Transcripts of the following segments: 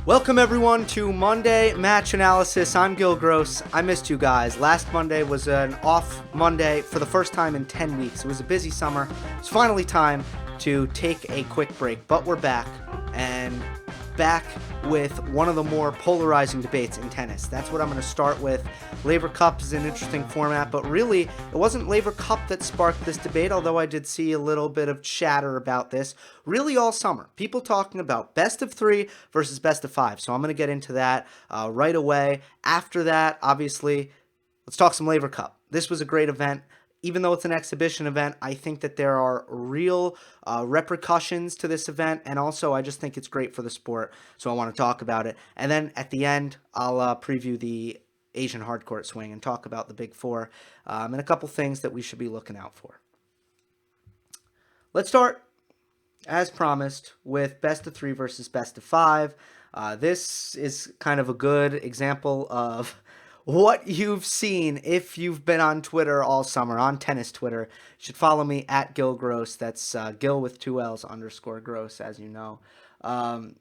Welcome everyone to Monday Match Analysis. I'm Gill. I missed you guys. Last Monday was an off Monday for the first time in 10 weeks. It was a busy summer. It's finally time to take a quick break, but we're back, and back with one of the more polarizing debates in tennis. That's what I'm going to start with. Laver Cup is an interesting format, but really, it wasn't Laver Cup that sparked this debate, although I did see a little bit of chatter about this. Really all summer, people talking about best of three versus best of five. So I'm going to get into that right away. After that, obviously, let's talk some Laver Cup. This was a great event. Even though it's an exhibition event, I think that there are real repercussions to this event, and also I just think it's great for the sport, so I want to talk about it. And then at the end, I'll preview the Asian hardcourt swing and talk about the Big Four and a couple things that we should be looking out for. Let's start, as promised, with best of three versus best of five. This is kind of a good example of what you've seen if you've been on Twitter all summer, on tennis Twitter. You should follow me at Gill Gross. That's Gill with 2 L's _Gross, as you know. Ben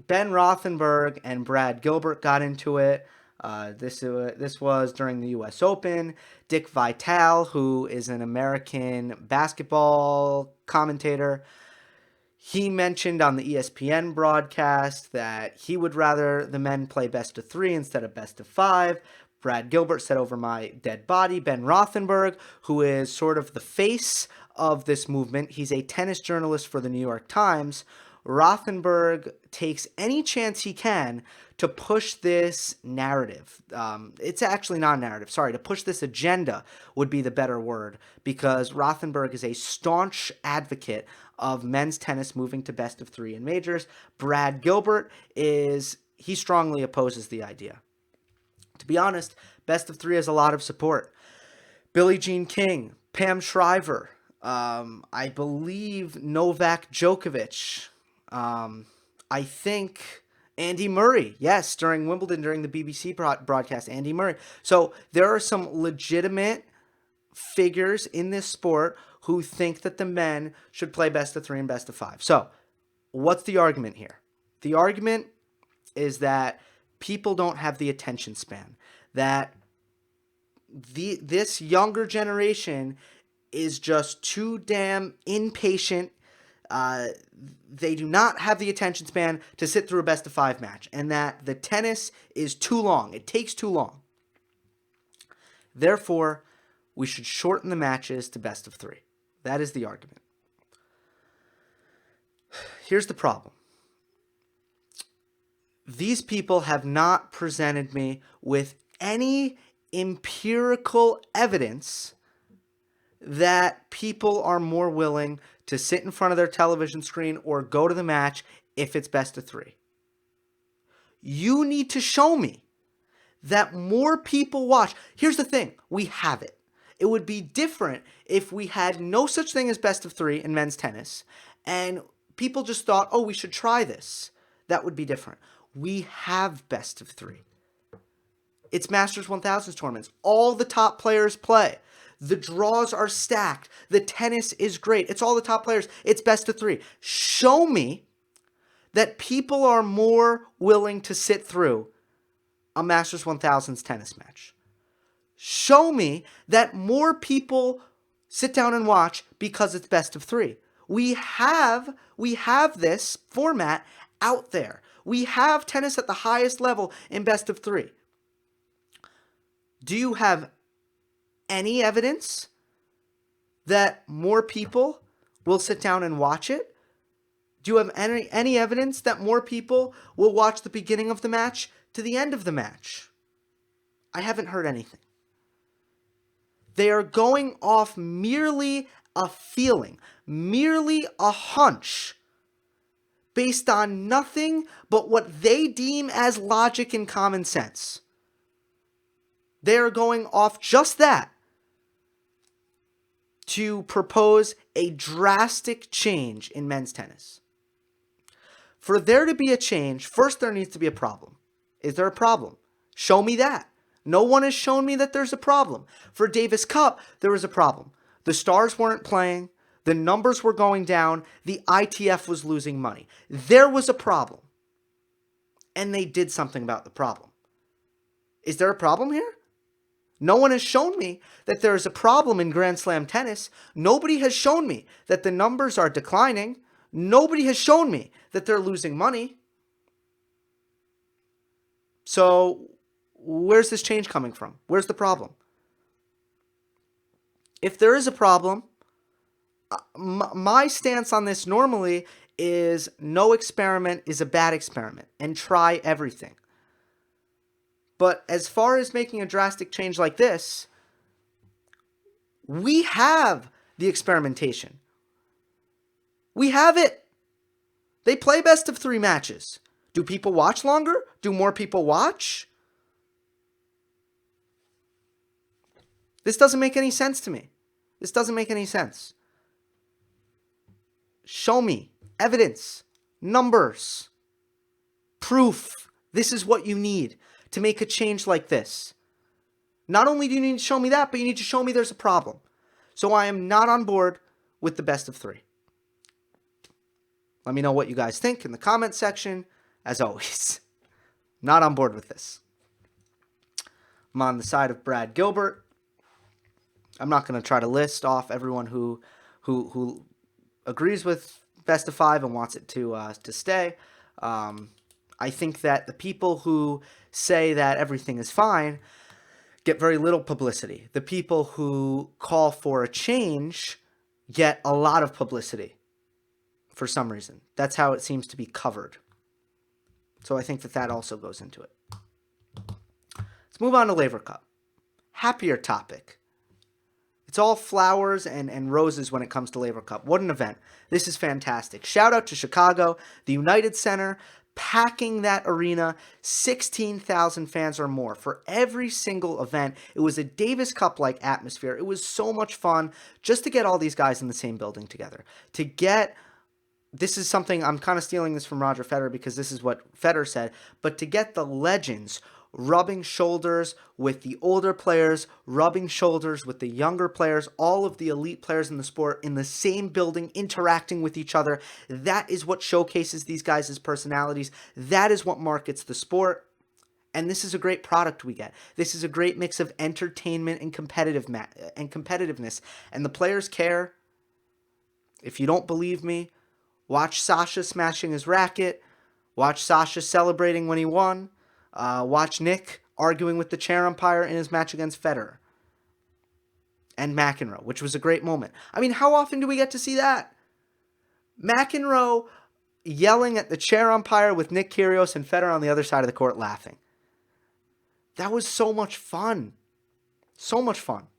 Rothenberg and Brad Gilbert got into it. This was during the U.S. Open. Dick Vitale, who is an American basketball commentator, he mentioned on the ESPN broadcast that he would rather the men play best of three instead of best of five. Brad Gilbert said over my dead body. Ben Rothenberg, who is sort of the face of this movement, he's a tennis journalist for the New York Times. Rothenberg takes any chance he can to push this narrative. It's actually not a narrative, sorry, to push this agenda would be the better word, because Rothenberg is a staunch advocate of men's tennis moving to best of three in majors. Brad Gilbert he strongly opposes the idea. To be honest, best of three has a lot of support. Billie Jean King, Pam Shriver, I believe Novak Djokovic, I think Andy Murray, yes, during Wimbledon, during the BBC broadcast, Andy Murray. So there are some legitimate figures in this sport who think that the men should play best of three and best of five. So what's the argument here? The argument is that people don't have the attention span, that this younger generation is just too damn impatient. They do not have the attention span to sit through a best of five match, and that the tennis is too long. It takes too long. Therefore, we should shorten the matches to best of three. That is the argument. Here's the problem. These people have not presented me with any empirical evidence that people are more willing to sit in front of their television screen or go to the match if it's best of three. You need to show me that more people watch. Here's the thing. We have it. It would be different if we had no such thing as best of three in men's tennis and people just thought, oh, we should try this. That would be different. We have best of three. It's Masters 1000s tournaments. All the top players play. The draws are stacked. The tennis is great. It's all the top players. It's best of three. Show me that people are more willing to sit through a Masters 1000s tennis match. Show me that more people sit down and watch because it's best of three. We have this format out there. We have tennis at the highest level in best of three. Do you have any evidence that more people will sit down and watch it? Do you have any evidence that more people will watch the beginning of the match to the end of the match? I haven't heard anything. They are going off merely a feeling, merely a hunch, based on nothing but what they deem as logic and common sense. They are going off just that to propose a drastic change in men's tennis. For there to be a change, first there needs to be a problem. Is there a problem? Show me that. No one has shown me that there's a problem. For Davis Cup, there was a problem. The stars weren't playing. The numbers were going down. The ITF was losing money. There was a problem. and they did something about the problem. Is there a problem here? No one has shown me that there is a problem in Grand Slam tennis. Nobody has shown me that the numbers are declining. Nobody has shown me that they're losing money. So where's this change coming from? Where's the problem? If there is a problem, my stance on this normally is no experiment is a bad experiment, and try everything. But as far as making a drastic change like this, we have the experimentation. We have it. They play best of 3 matches. Do people watch longer? Do more people watch? This doesn't make any sense to me. This doesn't make any sense. Show me evidence, numbers, proof. This is what you need to make a change like this. Not only do you need to show me that, but you need to show me there's a problem. So I am not on board with the best of 3. Let me know what you guys think in the comment section. As always, not on board with this. I'm on the side of Brad Gilbert. I'm not going to try to list off everyone who agrees with best of 5 and wants it to stay. I think that the people who say that everything is fine get very little publicity. The people who call for a change get a lot of publicity for some reason. That's how it seems to be covered. So I think that also goes into it. Let's move on to Laver Cup. Happier topic. It's all flowers and roses when it comes to Laver Cup. What an event. This is fantastic. Shout out to Chicago, the United Center, packing that arena, 16,000 fans or more for every single event. It was a Davis Cup-like atmosphere. It was so much fun just to get all these guys in the same building together. This is something, I'm kind of stealing this from Roger Federer because this is what Federer said, but to get the legends rubbing shoulders with the older players, rubbing shoulders with the younger players, all of the elite players in the sport in the same building, interacting with each other. That is what showcases these guys' personalities. That is what markets the sport. And this is a great product we get. This is a great mix of entertainment and competitiveness. And the players care. If you don't believe me, watch Sascha smashing his racket. Watch Sascha celebrating when he won. Watch Nick arguing with the chair umpire in his match against Federer. And McEnroe, which was a great moment. I mean, how often do we get to see that? McEnroe yelling at the chair umpire with Nick Kyrgios and Federer on the other side of the court laughing. That was so much fun. So much fun.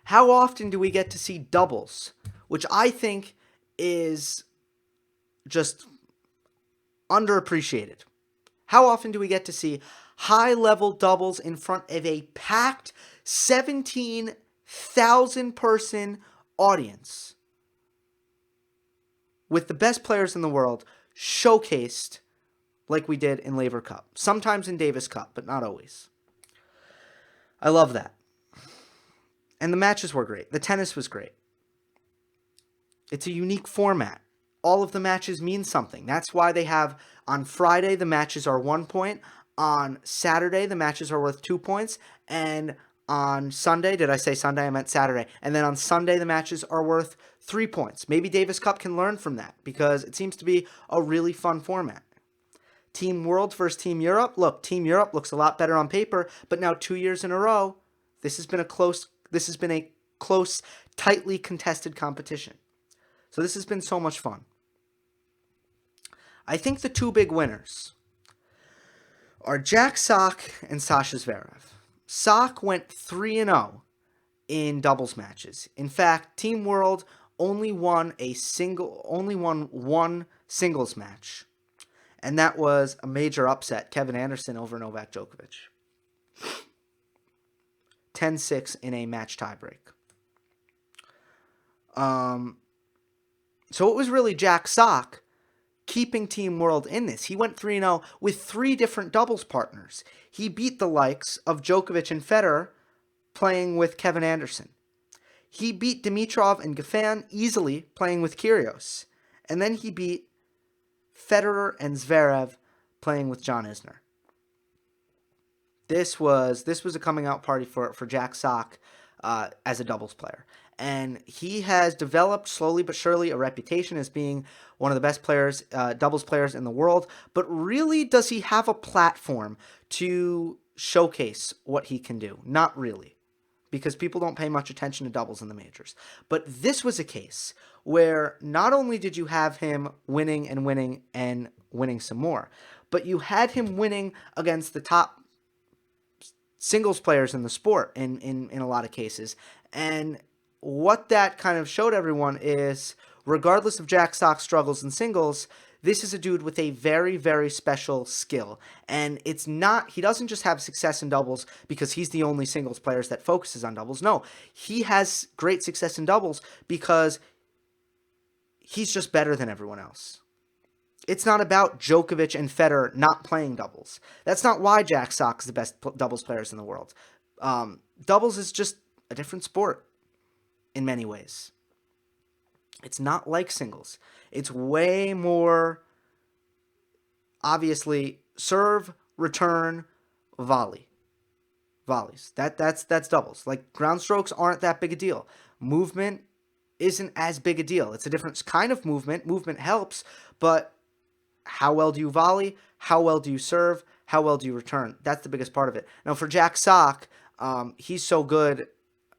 How often do we get to see doubles, which I think is just underappreciated? How often do we get to see high-level doubles in front of a packed 17,000-person audience with the best players in the world showcased like we did in Laver Cup? Sometimes in Davis Cup, but not always. I love that. And the matches were great. The tennis was great. It's a unique format. All of the matches mean something. That's why they have, on Friday, the matches are 1 point. On Saturday, the matches are worth 2 points. And on Sunday, did I say Sunday? I meant Saturday. And then on Sunday, the matches are worth 3 points. Maybe Davis Cup can learn from that because it seems to be a really fun format. Team World versus Team Europe. Look, Team Europe looks a lot better on paper, but now 2 years in a row, this has been a close, tightly contested competition. So this has been so much fun. I think the 2 big winners are Jack Sock and Sascha Zverev. Sock went 3-0 in doubles matches. In fact, Team World only won one singles match. And that was a major upset, Kevin Anderson over Novak Djokovic. 10-6 in a match tiebreak. So it was really Jack Sock keeping Team World in this. He went 3-0 with 3 different doubles partners. He beat the likes of Djokovic and Federer playing with Kevin Anderson. He beat Dimitrov and Goffin easily playing with Kyrgios. And then he beat Federer and Zverev playing with John Isner. This was a coming out party for Jack Sock as a doubles player. And he has developed slowly but surely a reputation as being one of the best players, doubles players in the world. But really, does he have a platform to showcase what he can do? Not really, because people don't pay much attention to doubles in the majors. But this was a case where not only did you have him winning and winning and winning some more, but you had him winning against the top singles players in the sport in a lot of cases. And what that kind of showed everyone is, regardless of Jack Sock's struggles in singles, this is a dude with a very, very special skill. And it's not, he doesn't just have success in doubles because he's the only singles player that focuses on doubles. No, he has great success in doubles because he's just better than everyone else. It's not about Djokovic and Federer not playing doubles. That's not why Jack Sock is the best doubles players in the world. Doubles is just a different sport in many ways. It's not like singles. It's way more, obviously, serve, return, volley. Volleys. That's doubles. Like, ground strokes aren't that big a deal. Movement isn't as big a deal. It's a different kind of movement. Movement helps, but how well do you volley? How well do you serve? How well do you return? That's the biggest part of it. Now, for Jack Sock, he's so good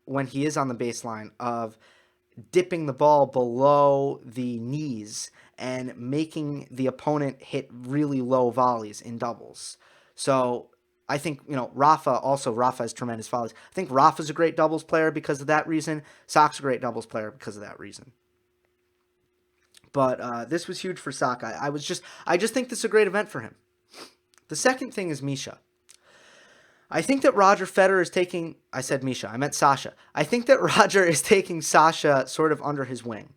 when he is on the baseline of dipping the ball below the knees and making the opponent hit really low volleys in doubles. So I think, Rafa has tremendous volleys. I think Rafa's a great doubles player because of that reason. Sock's a great doubles player because of that reason. But this was huge for Sock. I just think this is a great event for him. The second thing is Misha. I think that Roger Federer is taking, I said Misha, I meant Sascha. I think that Roger is taking Sascha sort of under his wing.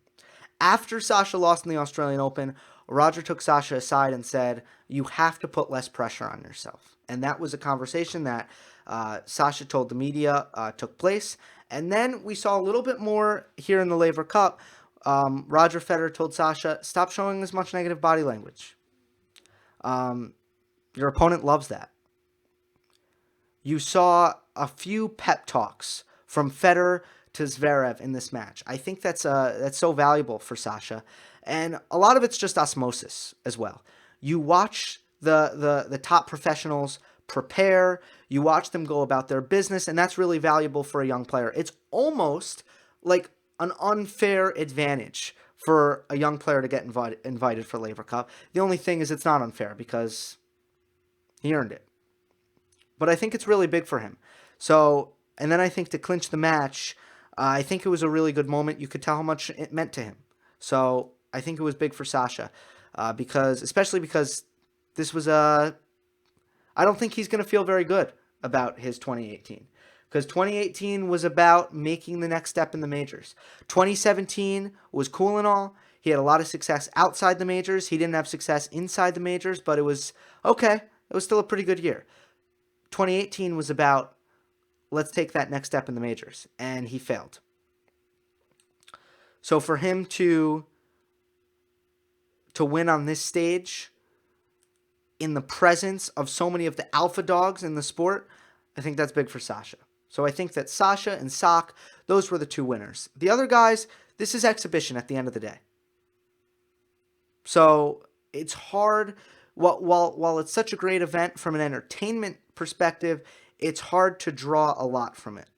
After Sascha lost in the Australian Open, Roger took Sascha aside and said, you have to put less pressure on yourself. And that was a conversation that Sascha told the media took place. And then we saw a little bit more here in the Laver Cup. Roger Federer told Sascha, stop showing as much negative body language. Your opponent loves that. You saw a few pep talks from Federer to Zverev in this match. I think that's so valuable for Sascha. And a lot of it's just osmosis as well. You watch the top professionals prepare, you watch them go about their business, and that's really valuable for a young player. It's almost like an unfair advantage for a young player to get invited for Laver Cup. The only thing is it's not unfair because he earned it. But I think it's really big for him. So, and then I think to clinch the match, I think it was a really good moment. You could tell how much it meant to him. So I think it was big for Sascha, especially because this was I don't think he's going to feel very good about his 2018. Because 2018 was about making the next step in the majors. 2017 was cool and all. He had a lot of success outside the majors. He didn't have success inside the majors, but it was okay. It was still a pretty good year. 2018 was about, let's take that next step in the majors. And he failed. So for him to win on this stage in the presence of so many of the alpha dogs in the sport, I think that's big for Sascha. So I think that Sascha and Sock, those were the two winners. The other guys, this is exhibition at the end of the day. So it's hard, while it's such a great event from an entertainment perspective, it's hard to draw a lot from it.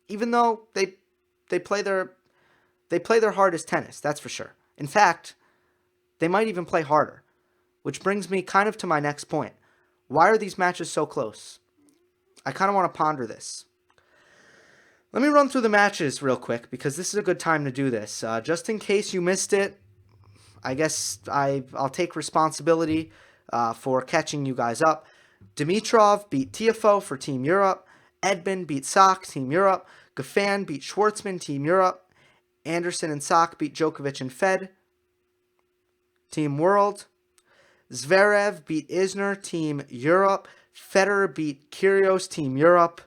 Even though they play their hardest tennis, that's for sure. In fact, they might even play harder. Which brings me kind of to my next point. Why are these matches so close? I kind of want to ponder this. Let me run through the matches real quick because this is a good time to do this. Just in case you missed it, I guess I'll take responsibility for catching you guys up. Dimitrov beat Tiafoe for Team Europe. Edmund beat Sock, Team Europe. Goffin beat Schwartzman, Team Europe. Anderson and Sock beat Djokovic and Fed, Team World. Zverev beat Isner, Team Europe. Federer beat Kyrgios, Team Europe.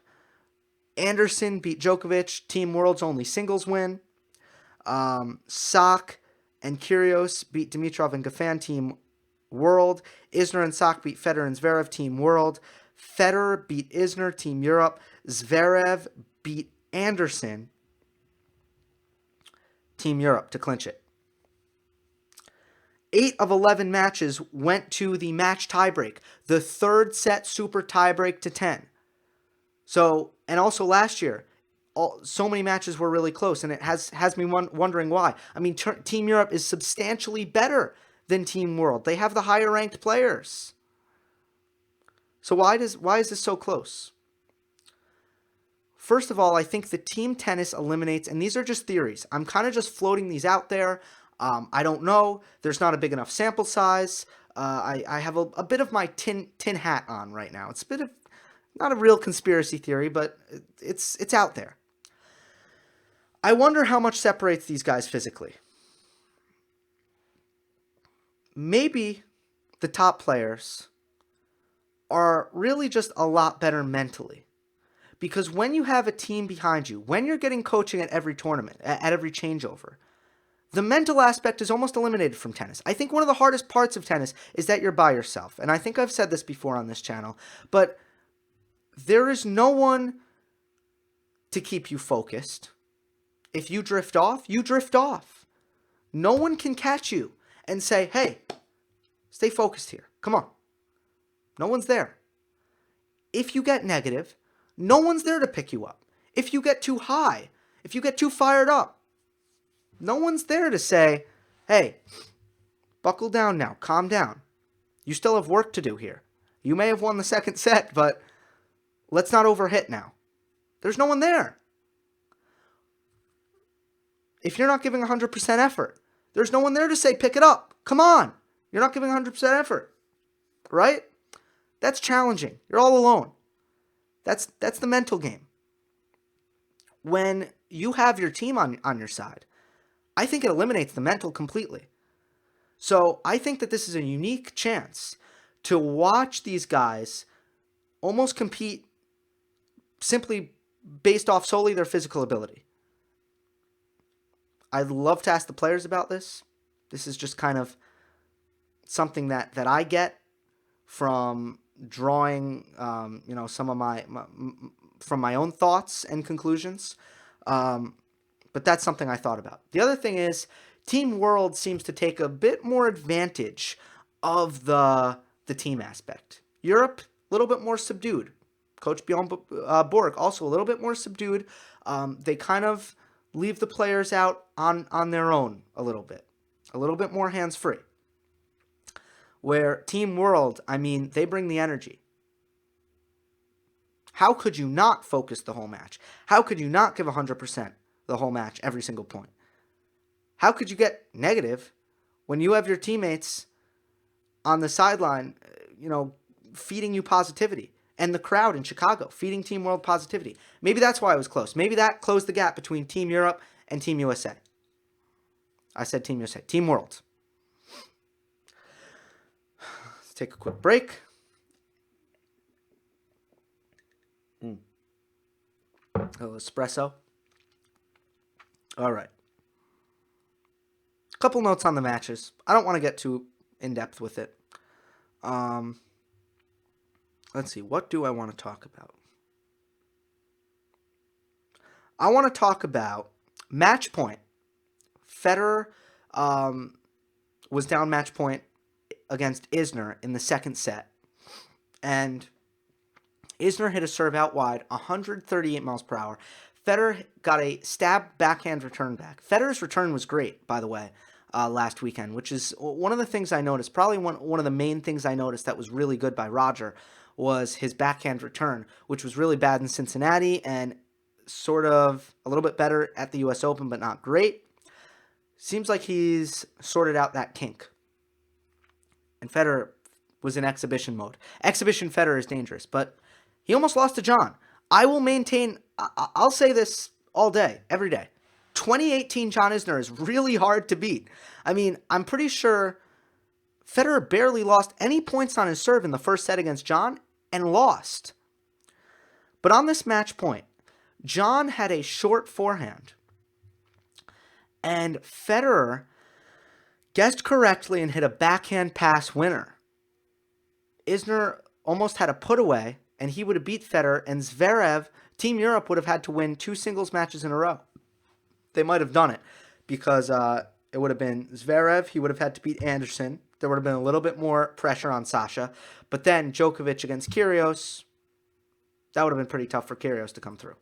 Anderson beat Djokovic, Team World's only singles win. Sock and Kyrgios beat Dimitrov and Goffin, Team World. Isner and Sock beat Federer and Zverev, Team World. Federer beat Isner, Team Europe. Zverev beat Anderson, Team Europe, to clinch it. 8 of 11 matches went to the match tiebreak, the third set super tiebreak to 10. So, and also last year, so many matches were really close, and it has me wondering why. I mean, Team Europe is substantially better than Team World. They have the higher ranked players. So why is this so close? First of all, I think the team tennis eliminates, and these are just theories. I'm kind of just floating these out there. I don't know. There's not a big enough sample size. I have a bit of my tin hat on right now. It's a bit of, not a real conspiracy theory, but it's out there. I wonder how much separates these guys physically. Maybe the top players are really just a lot better mentally. Because when you have a team behind you, when you're getting coaching at every tournament, at every changeover, the mental aspect is almost eliminated from tennis. I think one of the hardest parts of tennis is that you're by yourself. And I think I've said this before on this channel, but there is no one to keep you focused. If you drift off, you drift off. No one can catch you and say, hey, stay focused here. Come on. No one's there. If you get negative, no one's there to pick you up. If you get too high, if you get too fired up, no one's there to say, hey, buckle down now, calm down. You still have work to do here. You may have won the second set, but let's not overhit now. There's no one there. If you're not giving 100% effort, there's no one there to say, pick it up. Come on. You're not giving 100% effort. Right? That's challenging. You're all alone. That's the mental game. When you have your team on your side, I think it eliminates the mental completely. So I think that this is a unique chance to watch these guys almost compete simply based off solely their physical ability. I'd love to ask the players about this. This is just kind of something that I get from drawing, some of from my own thoughts and conclusions. But that's something I thought about. The other thing is, Team World seems to take a bit more advantage of the team aspect. Europe, a little bit more subdued. Coach Bjorn Borg, also a little bit more subdued. They kind of leave the players out on their own a little bit more hands-free. Where Team World, I mean, they bring the energy. How could you not focus the whole match? How could you not give 100% the whole match, every single point? How could you get negative when you have your teammates on the sideline, feeding you positivity, and the crowd in Chicago feeding Team World positivity? Maybe that's why it was close. Maybe that closed the gap between Team Europe and Team USA. I said Team USA. Team World. Let's take a quick break. A little espresso. All right. A couple notes on the matches. I don't want to get too in-depth with it. Let's see. What do I want to talk about? I want to talk about match point. Federer was down match point against Isner in the second set. And Isner hit a serve out wide, 138 miles per hour. Federer got a stab backhand return back. Federer's return was great, by the way, last weekend, which is one of the things I noticed. Probably one of the main things I noticed that was really good by Roger was his backhand return, which was really bad in Cincinnati and sort of a little bit better at the U.S. Open, but not great. Seems like he's sorted out that kink. And Federer was in exhibition mode. Exhibition Federer is dangerous, but he almost lost to John. I will maintain, I'll say this all day, every day. 2018 John Isner is really hard to beat. I mean, I'm pretty sure Federer barely lost any points on his serve in the first set against John and lost. But on this match point, John had a short forehand. And Federer guessed correctly and hit a backhand pass winner. Isner almost had a put away, and he would have beat Federer, and Zverev, Team Europe, would have had to win 2 singles matches in a row. They might have done it because it would have been Zverev. He would have had to beat Anderson. There would have been a little bit more pressure on Sascha. But then Djokovic against Kyrgios, that would have been pretty tough for Kyrgios to come through.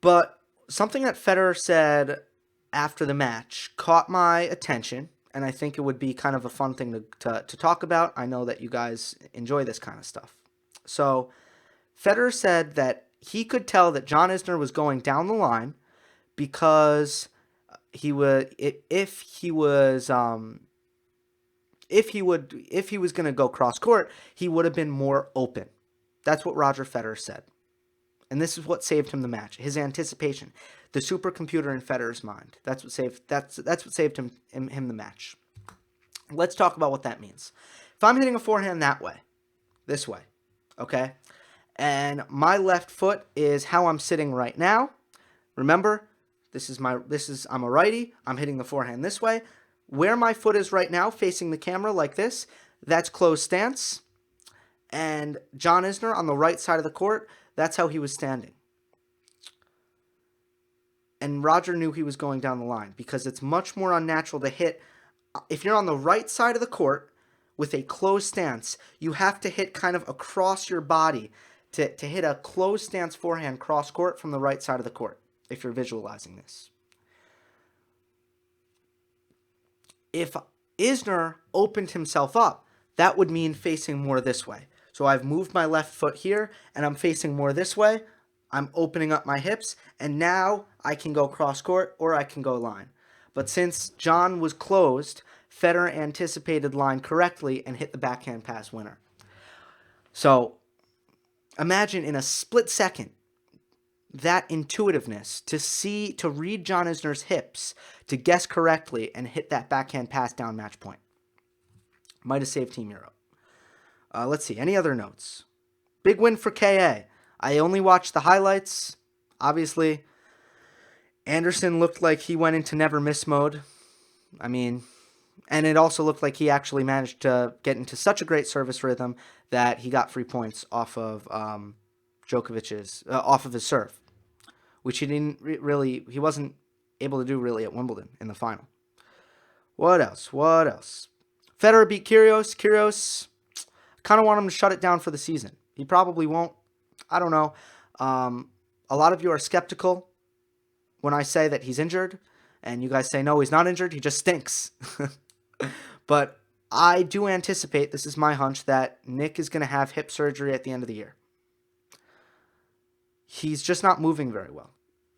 But something that Federer said after the match caught my attention, and I think it would be kind of a fun thing to talk about. I know that you guys enjoy this kind of stuff. So Federer said that he could tell that John Isner was going down the line because he would, if he was going to go cross court, he would have been more open. That's what Roger Federer said. And this is what saved him the match. His anticipation, the supercomputer in Federer's mind. That's what saved him the match. Let's talk about what that means. If I'm hitting a forehand that way, this way, okay, and my left foot is how I'm sitting right now. Remember, I'm a righty. I'm hitting the forehand this way. Where my foot is right now, facing the camera like this, that's closed stance. And John Isner on the right side of the court, that's how he was standing. And Roger knew he was going down the line because it's much more unnatural to hit. If you're on the right side of the court with a closed stance, you have to hit kind of across your body to hit a closed stance forehand cross court from the right side of the court, if you're visualizing this. If Isner opened himself up, that would mean facing more this way. So I've moved my left foot here, and I'm facing more this way. I'm opening up my hips, and now I can go cross court or I can go line. But since John was closed, Federer anticipated line correctly and hit the backhand pass winner. So imagine in a split second that intuitiveness to read John Isner's hips, to guess correctly and hit that backhand pass down match point. Might have saved Team Europe. Let's see, any other notes? Big win for KA. I only watched the highlights. Obviously, Anderson looked like he went into never miss mode. I mean, and it also looked like he actually managed to get into such a great service rhythm that he got free points off of off of his serve, which he wasn't able to do really at Wimbledon in the final. What else? Federer beat Kyrgios. Kyrgios, kind of want him to shut it down for the season. He probably won't. I don't know. A lot of you are skeptical when I say that he's injured, and you guys say, no, he's not injured, he just stinks. But I do anticipate, this is my hunch, that Nick is going to have hip surgery at the end of the year. He's just not moving very well.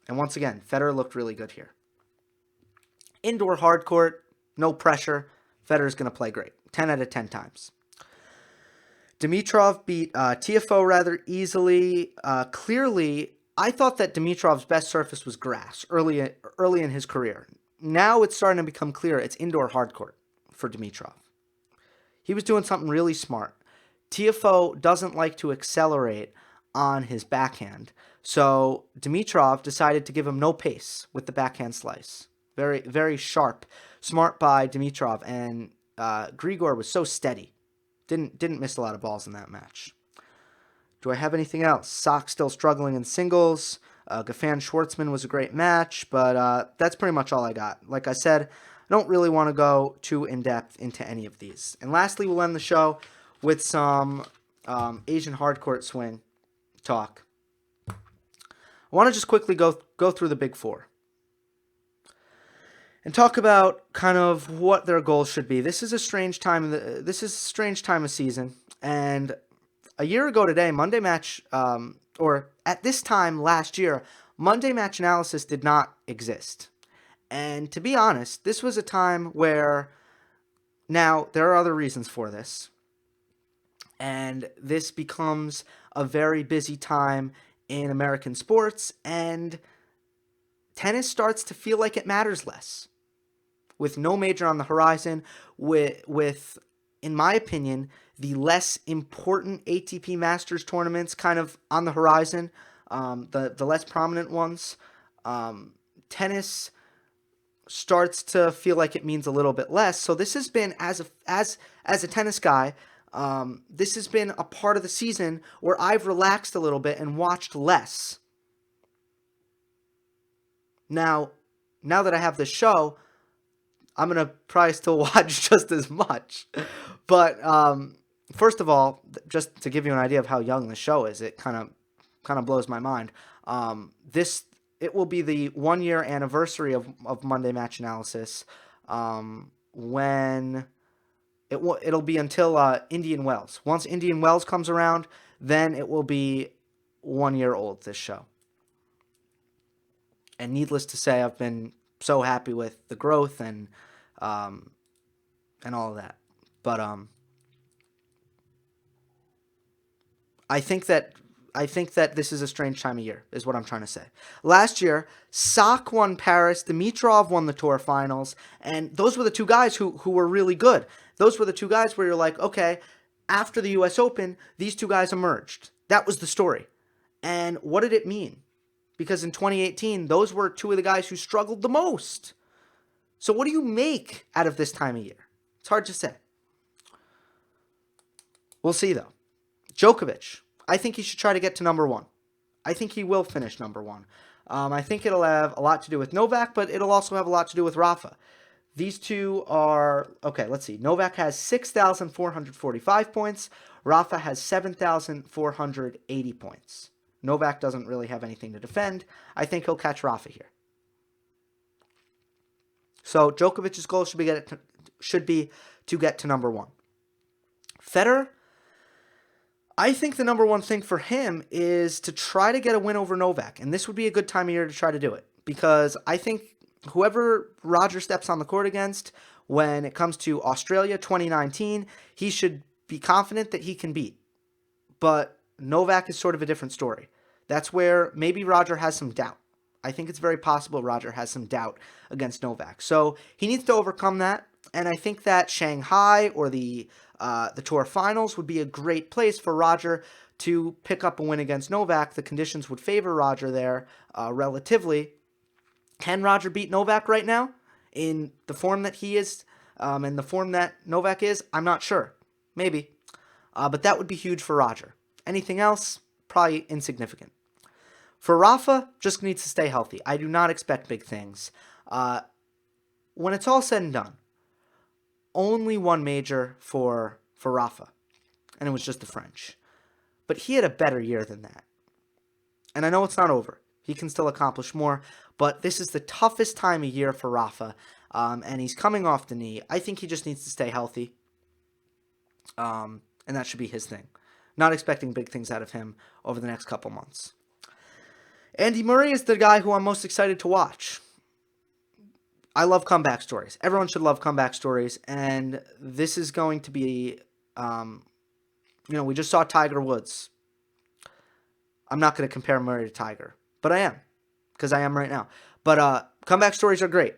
And once again, Federer looked really good here. Indoor hard court, no pressure. Federer's going to play great. 10 out of 10 times. Dimitrov beat TFO rather easily. Clearly, I thought that Dimitrov's best surface was grass early in his career. Now it's starting to become clear it's indoor hard court for Dimitrov. He was doing something really smart. TFO doesn't like to accelerate on his backhand, so Dimitrov decided to give him no pace with the backhand slice. Very, very sharp. Smart by Dimitrov, and Grigor was so steady. Didn't miss a lot of balls in that match. Do I have anything else? Sock still struggling in singles. Gaffan-Schwartzman was a great match, but that's pretty much all I got. Like I said, I don't really want to go too in-depth into any of these. And lastly, we'll end the show with some Asian hardcourt swing talk. I want to just quickly go through the big four and talk about kind of what their goals should be. This is a strange time. This is a strange time of season, and a year ago today, Monday Match, or at this time last year, Monday Match Analysis did not exist. And to be honest, this was a time where, now there are other reasons for this, and this becomes a very busy time in American sports, and tennis starts to feel like it matters less. With no major on the horizon, with in my opinion, the less important ATP Masters tournaments kind of on the horizon, the less prominent ones, tennis starts to feel like it means a little bit less. So this has been, as a tennis guy, this has been a part of the season where I've relaxed a little bit and watched less. Now that I have this show, I'm going to probably still watch just as much. But first of all, just to give you an idea of how young the show is, it kind of blows my mind. It will be the 1-year anniversary of Monday Match Analysis, when it'll be until Indian Wells. Once Indian Wells comes around, then it will be 1 year old, this show. And needless to say, I've been so happy with the growth and all of that. But I think that this is a strange time of year, is what I'm trying to say. Last year, Sascha won Paris, Dimitrov won the Tour Finals, and those were the two guys who were really good. Those were the two guys where you're like, okay, after the U.S. Open, these two guys emerged. That was the story. And what did it mean? Because in 2018, those were two of the guys who struggled the most. So what do you make out of this time of year? It's hard to say. We'll see, though. Djokovic, I think he should try to get to number 1. I think he will finish number 1. I think it'll have a lot to do with Novak, but it'll also have a lot to do with Rafa. These two are, okay, let's see. Novak has 6,445 points. Rafa has 7,480 points. Novak doesn't really have anything to defend. I think he'll catch Rafa here. So Djokovic's goal should be to get to number 1. Federer, I think the number one thing for him is to try to get a win over Novak. And this would be a good time of year to try to do it. Because I think whoever Roger steps on the court against when it comes to Australia 2019, he should be confident that he can beat. But Novak is sort of a different story. That's where maybe Roger has some doubt. I think it's very possible Roger has some doubt against Novak. So he needs to overcome that. And I think that Shanghai or the Tour Finals would be a great place for Roger to pick up a win against Novak. The conditions would favor Roger there relatively. Can Roger beat Novak right now in the form that he is and the form that Novak is? I'm not sure. Maybe. But that would be huge for Roger. Anything else? Probably insignificant. For Rafa, just needs to stay healthy. I do not expect big things. When it's all said and done, only one major for Rafa, and it was just the French. But he had a better year than that. And I know it's not over. He can still accomplish more, but this is the toughest time of year for Rafa, and he's coming off the knee. I think he just needs to stay healthy, and that should be his thing. Not expecting big things out of him over the next couple months. Andy Murray is the guy who I'm most excited to watch. I love comeback stories. Everyone should love comeback stories, and this is going to be, we just saw Tiger Woods. I'm not going to compare Murray to Tiger, but I am, because I am right now. But comeback stories are great.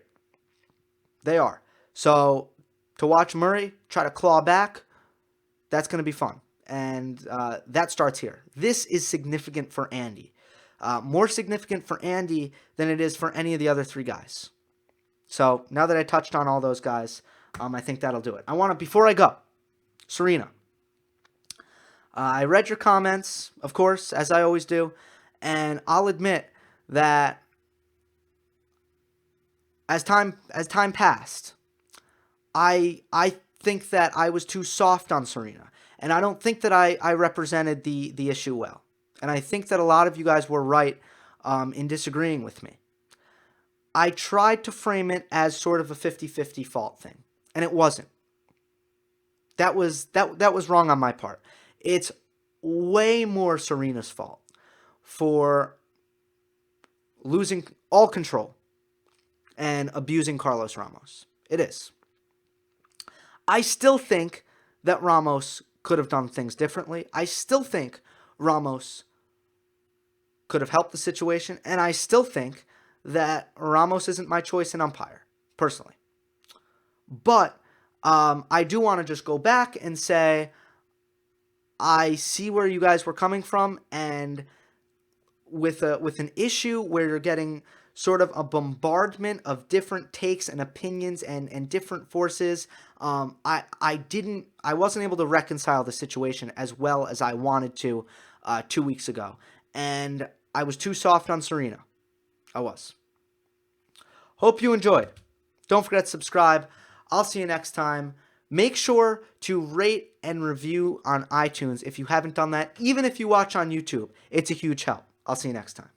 They are. So to watch Murray try to claw back, that's going to be fun. And that starts here. This is significant for Andy. More significant for Andy than it is for any of the other three guys. So now that I touched on all those guys, I think that'll do it. Before I go, Serena. I read your comments, of course, as I always do, and I'll admit that as time passed, I think that I was too soft on Serena, and I don't think that I represented the issue well. And I think that a lot of you guys were right in disagreeing with me. I tried to frame it as sort of a 50-50 fault thing, and it wasn't. That was wrong on my part. It's way more Serena's fault for losing all control and abusing Carlos Ramos. It is. I still think that Ramos could have done things differently. I still think Ramos could have helped the situation, and I still think that Ramos isn't my choice in umpire, personally. But I do want to just go back and say I see where you guys were coming from, and with an issue where you're getting sort of a bombardment of different takes and opinions and different forces. I wasn't able to reconcile the situation as well as I wanted to 2 weeks ago. And I was too soft on Serena. I was. Hope you enjoyed. Don't forget to subscribe. I'll see you next time. Make sure to rate and review on iTunes if you haven't done that. Even if you watch on YouTube, it's a huge help. I'll see you next time.